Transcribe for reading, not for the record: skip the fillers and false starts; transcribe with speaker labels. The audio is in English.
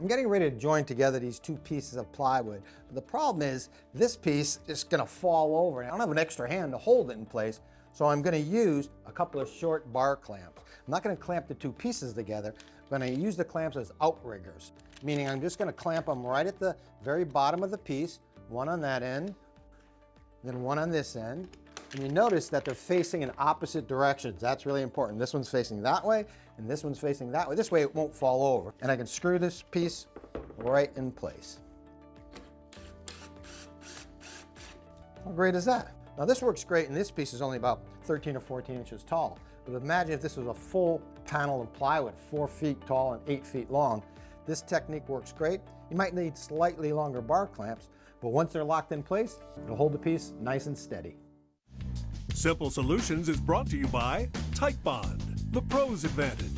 Speaker 1: I'm getting ready to join together these two pieces of plywood. But the problem is this piece is going to fall over. And I don't have an extra hand to hold it in place, so I'm going to use a couple of short bar clamps. I'm not going to clamp the two pieces together. I'm going to use the clamps as outriggers, meaning I'm just going to clamp them right at the very bottom of the piece, one on that end, then one on this end. And you notice that they're facing in opposite directions. That's really important. This one's facing that way, and this one's facing that way. This way it won't fall over. And I can screw this piece right in place. How great is that? Now this works great, and this piece is only about 13 or 14 inches tall. But imagine if this was a full panel of plywood, 4 feet tall and 8 feet long. This technique works great. You might need slightly longer bar clamps, but once they're locked in place, it'll hold the piece nice and steady.
Speaker 2: Simple Solutions is brought to you by Type Bond, the pro's advantage.